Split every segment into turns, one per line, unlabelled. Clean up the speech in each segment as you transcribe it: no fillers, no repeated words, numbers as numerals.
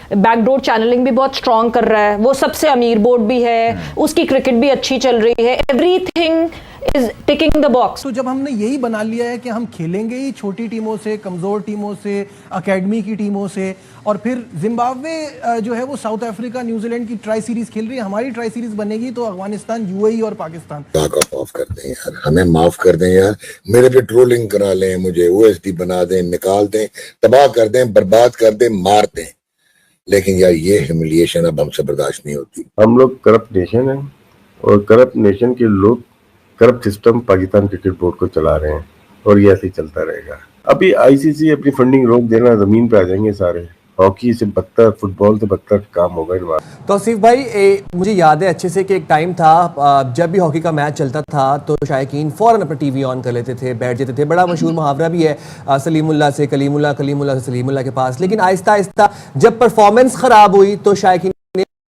Backdoor channelling भी बहुत strong कर रहा है, वो सबसे अमीर बोर्ड भी है, उसकी क्रिकेट भी अच्छी चल रही है, everything is ticking the box.
तो जब हमने यही बना लिया है कि हम खेलेंगे ही छोटी टीमों से, कमजोर टीमों से, अकेडमी की टीमों से, और फिर जिम्बाब्वे जो है वो साउथ अफ्रीका, न्यूजीलैंड की ट्राई सीरीज खेल रही है, हमारी ट्राई सीरीज बनेगी तो अफगानिस्तान, यूएई और पाकिस्तान।
माफ कर दें यार, हमें माफ कर दें यार, मेरे पे ट्रोलिंग करा लें, मुझे ओएसडी बना दें, निकाल दें, तबाह कर दें, बर्बाद कर दें, मार दें, लेकिन यार ये ह्यूमिलिएशन अब हमसे बर्दाश्त नहीं होती।
हम लोग करप्ट नेशन है और करप्ट नेशन के लोग corrupt system Pakistan cricket board को चला रहे हैं और ये ऐसे ही चलता रहेगा। अभी आईसीसी अपनी फंडिंग रोक देना, जमीन पे आ जाएंगे सारे। हॉकी से बदतर, फुटबॉल से बदतर काम होगा इन बार।
तौसीफ भाई, मुझे याद है अच्छे से कि एक टाइम था जब भी हॉकी का मैच चलता था तो शायकीन फ़ौरन अपना टीवी ऑन कर लेते थे, बैठ जाते थे। बड़ा मशहूर मुहावरा भी है, सलीमुल्लाह से कलीमुल्लाह, कलीमुल्लाह से सलीमुल्लाह के पास। लेकिन आहिस्ता आहिस्ता जब परफॉर्मेंस ख़राब हुई तो शायकीन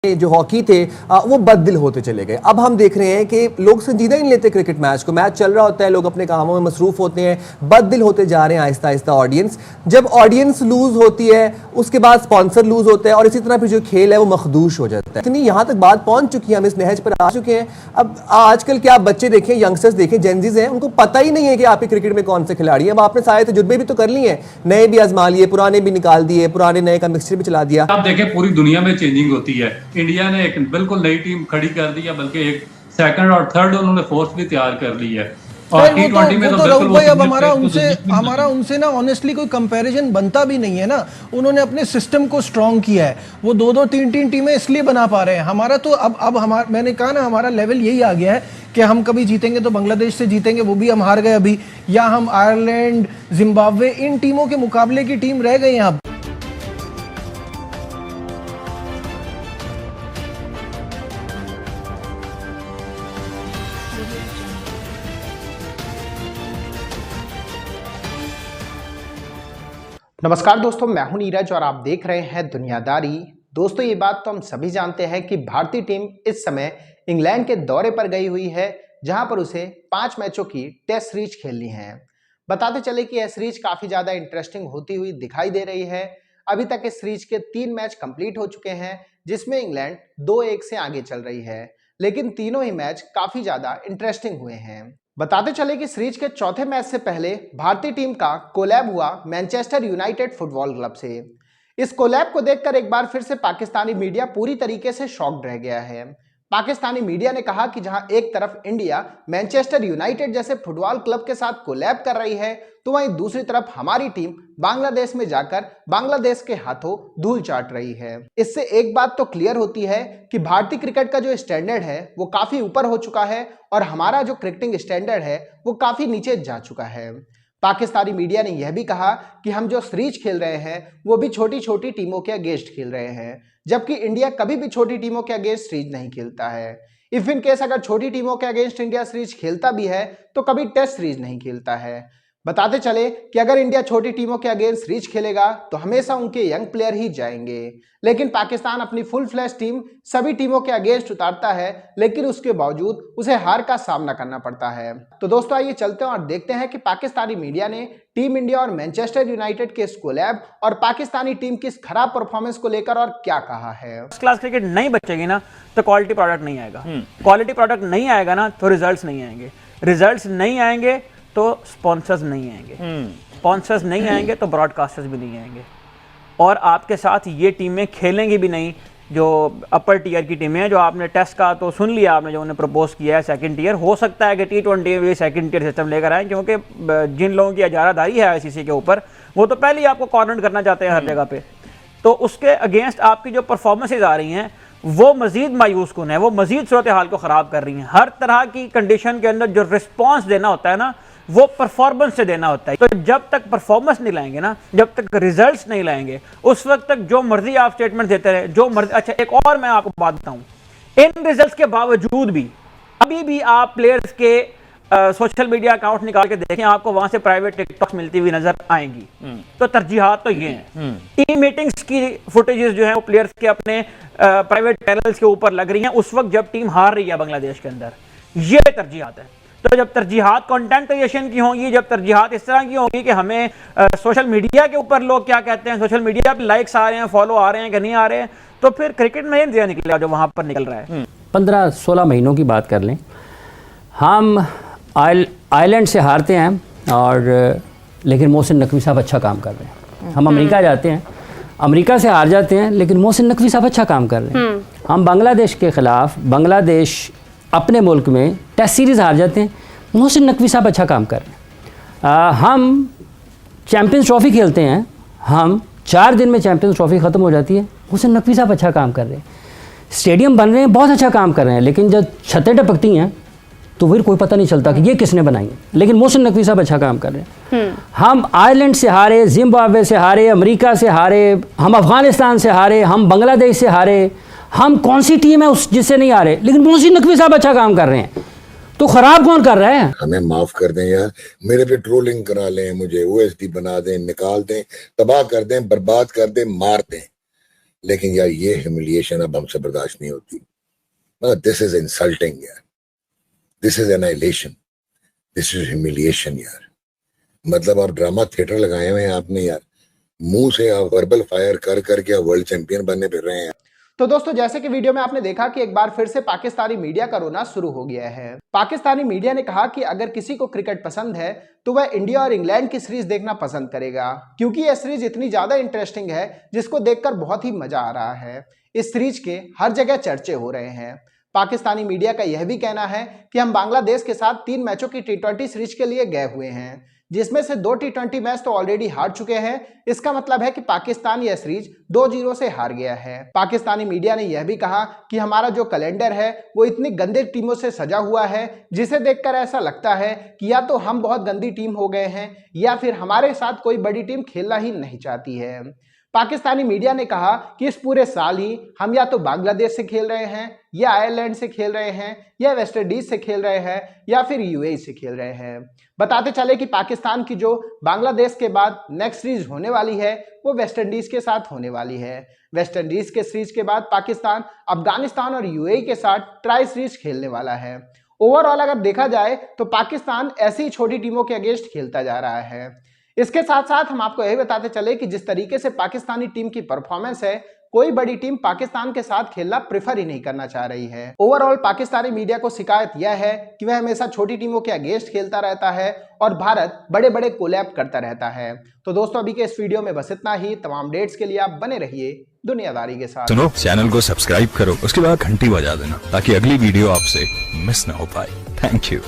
जो हॉकी थे वो बददिल होते चले गए। अब हम देख रहे हैं कि लोग संजीदा ही नहीं लेते क्रिकेट मैच को। मैच चल रहा होता है, लोग अपने कामों में मसरूफ होते हैं, बददिल होते जा रहे हैं आहिस्ता आहिस्ता ऑडियंस। जब ऑडियंस लूज होती है उसके बाद स्पॉन्सर लूज होता है और इसी तरह फिर जो खेल है वो मखदूश हो जाता है। इतनी यहाँ तक बात पहुंच चुकी है, हम इस नहज पर आ चुके हैं। अब आजकल के आप बच्चे देखें, यंगस्टर्स देखें, जेनजीज हैं, उनको पता ही नहीं है कि आपके क्रिकेट में कौन से खिलाड़ी हैं। अब आपने सारे तजुर्बे भी तो कर लिए हैं, नए भी आजमा लिए, पुराने भी निकाल दिए, पुराने नए का मिक्सचर भी चला दिया।
आप देखें पूरी दुनिया में चेंजिंग होती है। इंडिया ने एक बिल्कुल नई टीम खड़ी कर दी है, बल्कि एक सेकंड और थर्ड उन्होंने फोर्स भी तैयार कर ली है। और T20 में तो
राहुल भाई अब हमारा उनसे ना ऑनेस्टली कोई कंपैरिजन बनता भी नहीं है ना। उन्होंने अपने सिस्टम को स्ट्रॉन्ग किया है, वो 2-2 3-3 टीमें इसलिए बना पा रहे हैं। हमारा तो अब हमारा, मैंने कहा ना, हमारा लेवल यही आ गया है कि हम कभी जीतेंगे तो बांग्लादेश से जीतेंगे, वो भी हम हार गए अभी, या हम आयरलैंड, जिम्बाब्वे, इन टीमों के मुकाबले की टीम रह गए हैं अब।
नमस्कार दोस्तों, मैं हूं नीरज और आप देख रहे हैं दुनियादारी। दोस्तों, ये बात तो हम सभी जानते हैं कि भारतीय टीम इस समय इंग्लैंड के दौरे पर गई हुई है, जहां पर उसे 5 मैचों की टेस्ट सीरीज खेलनी है। बताते चले कि यह सीरीज काफी ज्यादा इंटरेस्टिंग होती हुई दिखाई दे रही है। अभी तक इस सीरीज के 3 मैच कंप्लीट हो चुके हैं, जिसमें इंग्लैंड 2-1 से आगे चल रही है, लेकिन तीनों ही मैच काफी ज्यादा इंटरेस्टिंग हुए हैं। बताते चले कि सीरीज के चौथे मैच से पहले भारतीय टीम का कोलैब हुआ मैनचेस्टर यूनाइटेड फुटबॉल क्लब से। इस कोलैब को देखकर एक बार फिर से पाकिस्तानी मीडिया पूरी तरीके से शॉक्ड रह गया है। पाकिस्तानी मीडिया ने कहा कि जहां एक तरफ इंडिया मैनचेस्टर यूनाइटेड जैसे फुटबॉल क्लब के साथ कोलैब कर रही है, तो वहीं दूसरी तरफ हमारी टीम बांग्लादेश में जाकर बांग्लादेश के हाथों धूल चाट रही है। इससे एक बात तो क्लियर होती है कि भारतीय क्रिकेट का जो स्टैंडर्ड है वो काफी ऊपर हो चुका है और हमारा जो क्रिकेटिंग स्टैंडर्ड है वो काफी नीचे जा चुका है। पाकिस्तानी मीडिया ने यह भी कहा कि हम जो सीरीज खेल रहे हैं वो भी छोटी छोटी टीमों के अगेंस्ट खेल रहे हैं, जबकि इंडिया कभी भी छोटी टीमों के अगेंस्ट सीरीज नहीं खेलता है। इफ इन केस अगर छोटी टीमों के अगेंस्ट इंडिया सीरीज खेलता भी है तो कभी टेस्ट सीरीज नहीं खेलता है। बताते चले कि अगर इंडिया छोटी टीमों के अगेंस्ट सीरीज खेलेगा तो हमेशा उनके यंग प्लेयर ही जाएंगे, लेकिन पाकिस्तान अपनी फुल फ्लैश टीम सभी टीमों के अगेंस्ट उतारता है, लेकिन उसके बावजूद उसे हार का सामना करना पड़ता है। तो दोस्तों, आइए चलते हैं और देखते हैं कि पाकिस्तानी मीडिया ने टीम इंडिया और मैनचेस्टर यूनाइटेड के इस कोलैब और पाकिस्तानी टीम की इस खराब परफॉर्मेंस को लेकर और क्या कहा है।
फर्स्ट क्लास क्रिकेट नहीं बचेगी ना तो क्वालिटी प्रोडक्ट नहीं आएगा, क्वालिटी प्रोडक्ट नहीं आएगा ना तो रिजल्ट्स नहीं आएंगे, रिजल्ट्स नहीं आएंगे तो स्पॉन्सर्स नहीं आएंगे, स्पॉन्सर्स नहीं आएंगे तो ब्रॉडकास्टर्स भी नहीं आएंगे, और आपके साथ ये टीमें खेलेंगी भी नहीं जो अपर टीयर की टीमें हैं। जो आपने टेस्ट का तो सुन लिया आपने, जो उन्हें प्रपोज किया है सेकंड टीयर, हो सकता है कि T20 में सेकंड टीयर सिस्टम लेकर आए, क्योंकि जिन लोगों की इजारादारी है आईसीसी के ऊपर वो तो पहले ही आपको कॉर्नर करना चाहते हैं हर जगह पे। तो उसके अगेंस्ट आपकी जो परफॉर्मेंसेज आ रही हैं वो मजीद मायूस कुन है, वो मजीद सूरत हाल को ख़राब कर रही हैं। हर तरह की कंडीशन के अंदर जो रिस्पॉन्स देना होता है ना वो परफॉर्मेंस से देना होता है। तो जब तक परफॉर्मेंस नहीं लाएंगे ना, जब तक रिजल्ट्स नहीं लाएंगे, उस वक्त तक जो मर्जी आप स्टेटमेंट देते रहे, जो मर्जी। अच्छा, एक और मैं आपको बात बताऊं, इन रिजल्ट्स के बावजूद भी अभी भी आप प्लेयर्स के सोशल मीडिया अकाउंट निकाल के देखें, आपको वहां से प्राइवेट टिकटॉक्स मिलती हुई नजर आएंगी। तो तरजीहात तो ये हैं, टीम मीटिंग्स की फुटेजेस जो है वो प्लेयर्स के अपने प्राइवेट चैनल्स के ऊपर लग रही हैं उस वक्त जब टीम हार रही है बांग्लादेश के अंदर। ये तरजीहात है। तो जब तरजीहात कंटेंट क्रिएशन की होंगी, जब तरजीहात इस तरह की होंगी कि हमें सोशल मीडिया के ऊपर लोग क्या कहते हैं, सोशल मीडिया पे लाइक्स आ रहे हैं, फॉलो आ रहे हैं कि नहीं आ रहे हैं, तो फिर क्रिकेट में ही नतीजा निकलेगा जो वहाँ पर निकल रहा है।
15-16 महीनों की बात कर लें, हम आयरलैंड से हारते हैं और लेकिन मोहसिन नकवी साहब अच्छा काम कर रहे हैं। हम अमेरिका जाते हैं, अमेरिका से हार जाते हैं, लेकिन मोहसिन नकवी साहब अच्छा काम कर रहे हैं। हम बांग्लादेश के ख़िलाफ़, बांग्लादेश अपने मुल्क में टेस्ट सीरीज़ हार जाते हैं, मोहसिन नकवी साहब अच्छा काम कर रहे हैं। हम चैम्पियंस ट्रॉफ़ी खेलते हैं, हम 4 दिन में चैम्पियंस ट्रॉफ़ी ख़त्म हो जाती है, मोहसिन नकवी साहब अच्छा काम कर रहे हैं। स्टेडियम बन रहे हैं, बहुत अच्छा काम कर रहे हैं, लेकिन जब छतें टपकती हैं तो फिर कोई पता नहीं चलता कि ये किसने बनाई है, लेकिन मोहसिन नकवी साहब अच्छा काम कर रहे हैं। हम आयरलैंड से हारे, जिम्बाब्वे से हारे, अमेरिका से हारे, हम अफ़गानिस्तान से हारे, हम बांग्लादेश से हारे, हम कौन सी टीम है उस जिससे नहीं हारे, लेकिन मोहसिन नकवी साहब अच्छा काम कर रहे हैं। तो ख़राब कौन कर रहा है?
हमें माफ कर दें यार, मेरे पे ट्रोलिंग करा लें, मुझे ओएसडी बना दें, निकाल दें, तबाह कर दें, बर्बाद कर दें, मार दें, लेकिन यार ये ह्यूमिलिएशन अब हमसे बर्दाश्त नहीं होती। दिस इज इंसल्टिंग यार, this is annihilation, this is humiliation यार। मतलब आप ड्रामा थिएटर लगाए हुए हैं आपने यार, मुंह से आप वर्बल फायर कर करके आप वर्ल्ड चैंपियन बनने फिर रहे हैं।
तो दोस्तों, जैसे कि वीडियो में आपने देखा कि एक बार फिर से पाकिस्तानी मीडिया का रोना शुरू हो गया है। पाकिस्तानी मीडिया ने कहा कि अगर किसी को क्रिकेट पसंद है तो वह इंडिया और इंग्लैंड की सीरीज देखना पसंद करेगा, क्योंकि यह सीरीज इतनी ज्यादा इंटरेस्टिंग है जिसको देखकर बहुत ही मजा आ रहा है। इस सीरीज के हर जगह चर्चे हो रहे हैं। पाकिस्तानी मीडिया का यह भी कहना है कि हम बांग्लादेश के साथ 3 मैचों की T20 सीरीज के लिए गए हुए हैं, जिसमें से 2 T20 मैच तो ऑलरेडी हार चुके हैं। इसका मतलब है कि पाकिस्तान यह सीरीज 2-0 से हार गया है। पाकिस्तानी मीडिया ने यह भी कहा कि हमारा जो कैलेंडर है वो इतनी गंदे टीमों से सजा हुआ है, जिसे देखकर ऐसा लगता है कि या तो हम बहुत गंदी टीम हो गए हैं या फिर हमारे साथ कोई बड़ी टीम खेलना ही नहीं चाहती है। पाकिस्तानी मीडिया ने कहा कि इस पूरे साल ही हम या तो बांग्लादेश से खेल रहे हैं, या आयरलैंड से खेल रहे हैं, या वेस्ट इंडीज से खेल रहे हैं, या फिर यूएई से खेल रहे हैं। बताते चले कि पाकिस्तान की जो बांग्लादेश के बाद नेक्स्ट सीरीज होने वाली है वो वेस्ट इंडीज के साथ होने वाली है। वेस्ट इंडीज के सीरीज के बाद पाकिस्तान अफगानिस्तान और यूएई के साथ ट्राई सीरीज खेलने वाला है। ओवरऑल अगर देखा जाए तो पाकिस्तान ऐसी ही छोटी टीमों के अगेंस्ट खेलता जा रहा है। इसके साथ साथ हम आपको यह बताते चले कि जिस तरीके से पाकिस्तानी टीम की परफॉर्मेंस है, कोई बड़ी टीम पाकिस्तान के साथ खेलना प्रेफर ही नहीं करना चाह रही है। ओवरऑल पाकिस्तानी मीडिया को शिकायत यह है कि वह हमेशा छोटी टीमों के अगेंस्ट खेलता रहता है और भारत बड़े बड़े कोलैब करता रहता है। तो दोस्तों, अभी के इस वीडियो में बस इतना ही। तमाम अपडेट्स के लिए आप बने रहिए दुनियादारी के साथ।
सुनो, चैनल को सब्सक्राइब करो, उसके बाद घंटी बजा देना ताकि अगली वीडियो आपसे मिस ना हो पाए। Thank you.